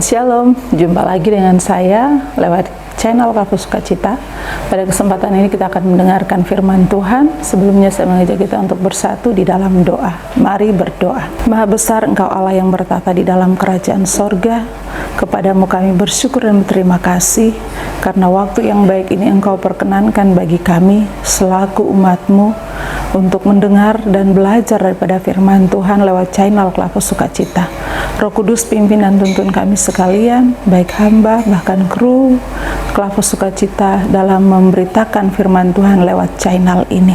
Shalom, jumpa lagi dengan saya lewat channel Kampus Sukacita. Pada kesempatan ini kita akan mendengarkan firman Tuhan. Sebelumnya saya mengajak kita untuk bersatu di dalam doa. Mari berdoa. Maha besar Engkau Allah yang bertata di dalam kerajaan sorga. Kepadamu kami bersyukur dan berterima kasih karena waktu yang baik ini Engkau perkenankan bagi kami selaku umat-Mu untuk mendengar dan belajar daripada firman Tuhan lewat channel Kampus Sukacita. Roh Kudus pimpin dan tuntun kami sekalian, baik hamba bahkan kru Kampus Sukacita dalam memberitakan firman Tuhan lewat channel ini.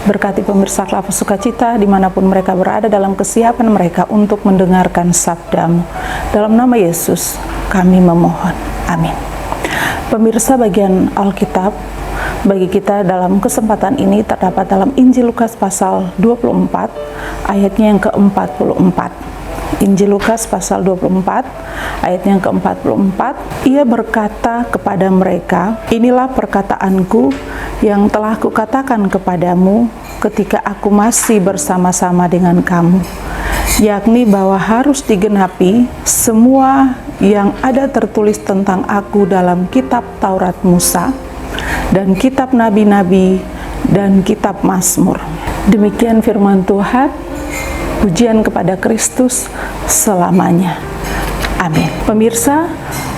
Berkati pemirsa Kampus Sukacita dimanapun mereka berada dalam kesiapan mereka untuk mendengarkan sabda-Mu. Dalam nama Yesus kami memohon. Amin. Pemirsa, bagian Alkitab bagi kita dalam kesempatan ini terdapat dalam Injil Lukas pasal 24 ayatnya yang ke-44. Injil Lukas pasal 24 ayatnya yang ke-44. Ia berkata kepada mereka, "Inilah perkataanku yang telah kukatakan kepadamu ketika aku masih bersama-sama dengan kamu, yakni bahwa harus digenapi semua yang ada tertulis tentang aku dalam kitab Taurat Musa dan kitab nabi-nabi dan kitab Mazmur." Demikian firman Tuhan. Pujian kepada Kristus selamanya. Amin. Pemirsa,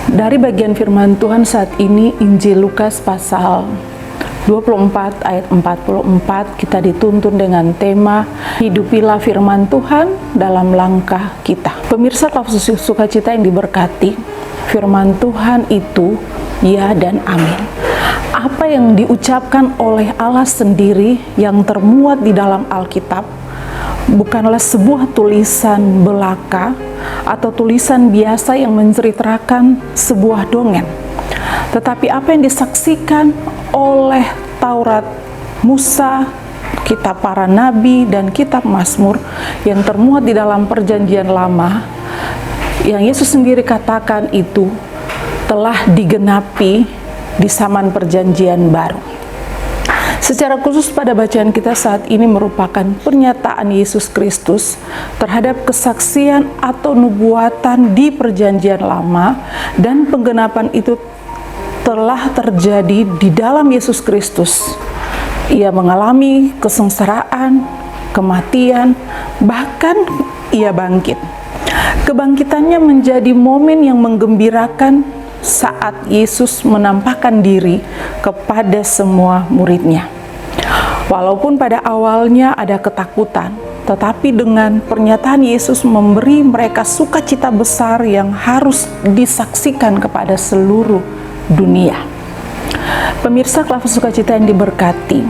dari bagian firman Tuhan saat ini Injil Lukas pasal 24 ayat 44 kita dituntun dengan tema hidupilah firman Tuhan dalam langkah kita. Pemirsa Kampus Sukacita yang diberkati, firman Tuhan itu ya dan amin. Apa yang diucapkan oleh Allah sendiri yang termuat di dalam Alkitab bukanlah sebuah tulisan belaka atau tulisan biasa yang menceritakan sebuah dongeng, tetapi apa yang disaksikan oleh Taurat Musa, kitab para nabi, dan kitab Mazmur yang termuat di dalam perjanjian lama, yang Yesus sendiri katakan itu telah digenapi di zaman perjanjian baru. Secara khusus pada bacaan kita saat ini merupakan pernyataan Yesus Kristus terhadap kesaksian atau nubuatan di perjanjian lama, dan penggenapan itu telah terjadi di dalam Yesus Kristus. Ia mengalami kesengsaraan, kematian, bahkan ia bangkit. Kebangkitannya menjadi momen yang menggembirakan saat Yesus menampakkan diri kepada semua murid-Nya. Walaupun pada awalnya ada ketakutan, tetapi dengan pernyataan Yesus memberi mereka sukacita besar yang harus disaksikan kepada seluruh dunia. Pemirsa Kampus Sukacita yang diberkati,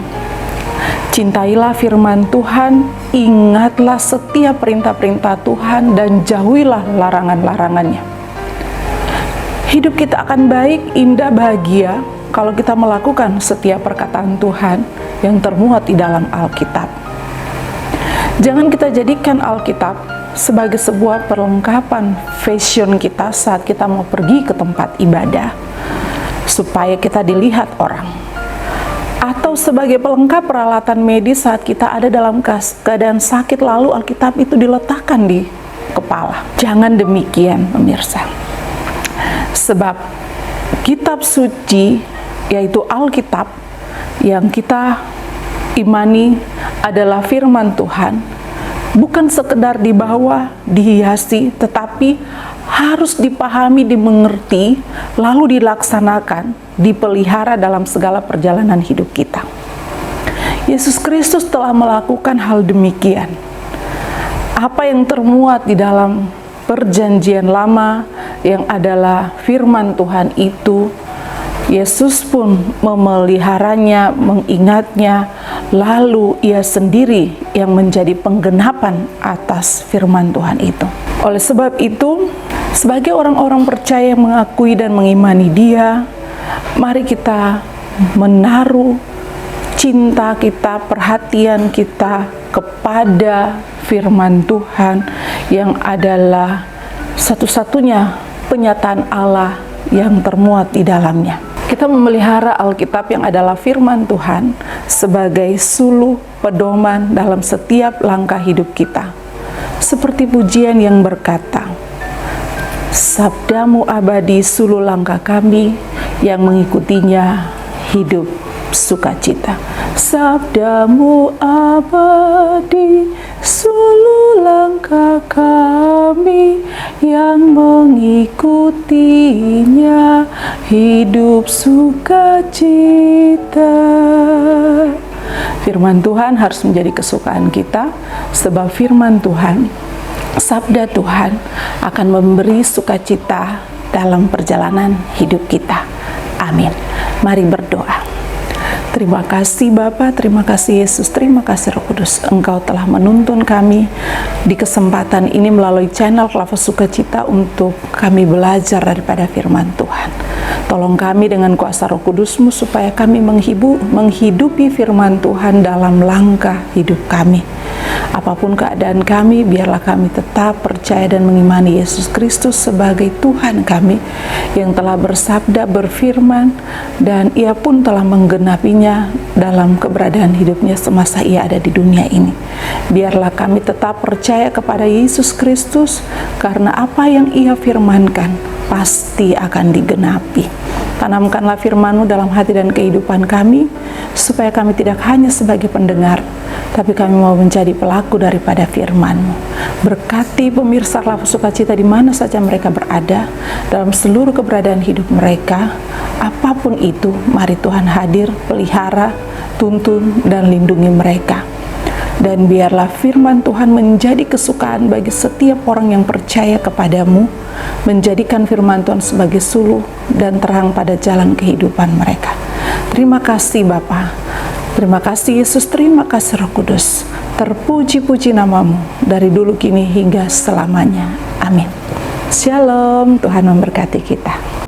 cintailah firman Tuhan, ingatlah setiap perintah-perintah Tuhan, dan jauhilah larangan-larangannya. Hidup kita akan baik, indah, bahagia kalau kita melakukan setiap perkataan Tuhan yang termuat di dalam Alkitab. Jangan kita jadikan Alkitab sebagai sebuah perlengkapan fashion kita saat kita mau pergi ke tempat ibadah supaya kita dilihat orang, atau sebagai pelengkap peralatan medis saat kita ada dalam keadaan sakit lalu Alkitab itu diletakkan di kepala. Jangan demikian, pemirsa. Sebab kitab suci, yaitu Alkitab, yang kita imani adalah firman Tuhan, bukan sekedar dibawa, dihiasi, tetapi harus dipahami, dimengerti, lalu dilaksanakan, dipelihara dalam segala perjalanan hidup kita. Yesus Kristus telah melakukan hal demikian. Apa yang termuat di dalam perjanjian lama yang adalah firman Tuhan itu, Yesus pun memeliharanya, mengingatnya, lalu ia sendiri yang menjadi penggenapan atas firman Tuhan itu. Oleh sebab itu, sebagai orang-orang percaya yang mengakui dan mengimani Dia, mari kita menaruh cinta kita, perhatian kita kepada firman Tuhan yang adalah satu-satunya penyataan Allah yang termuat di dalamnya. Kita memelihara Alkitab yang adalah firman Tuhan sebagai suluh pedoman dalam setiap langkah hidup kita. Seperti pujian yang berkata, Sabdamu abadi suluh langkah kami, yang mengikutinya hidup sukacita. Sabdamu abadi suluh langkah kami, yang mengikutinya hidup sukacita. Firman Tuhan harus menjadi kesukaan kita, sebab firman Tuhan, sabda Tuhan akan memberi sukacita dalam perjalanan hidup kita. Amin. Mari berdoa. Terima kasih Bapa, terima kasih Yesus, terima kasih Roh Kudus. Engkau telah menuntun kami di kesempatan ini melalui channel Klafus Sukacita untuk kami belajar daripada firman Tuhan. Tolong kami dengan kuasa Roh Kudus-Mu supaya kami menghidupi firman Tuhan dalam langkah hidup kami. Apapun keadaan kami, biarlah kami tetap percaya dan mengimani Yesus Kristus sebagai Tuhan kami yang telah bersabda, berfirman, dan Ia pun telah menggenapinya dalam keberadaan hidupnya semasa Ia ada di dunia ini. Biarlah kami tetap percaya kepada Yesus Kristus, karena apa yang Ia firmankan pasti akan digenapi. Tanamkanlah firman-Mu dalam hati dan kehidupan kami, supaya kami tidak hanya sebagai pendengar, tapi kami mau menjadi pelaku daripada firman-Mu. Berkati pemirsa Klafus Sukacita di mana saja mereka berada, dalam seluruh keberadaan hidup mereka, apapun itu, mari Tuhan hadir, pelihara, tuntun, dan lindungi mereka. Dan biarlah firman Tuhan menjadi kesukaan bagi setiap orang yang percaya kepadamu, menjadikan firman Tuhan sebagai suluh dan terang pada jalan kehidupan mereka. Terima kasih Bapa, terima kasih Yesus, terima kasih Roh Kudus. Terpuji-puji namamu dari dulu kini hingga selamanya. Amin. Shalom, Tuhan memberkati kita.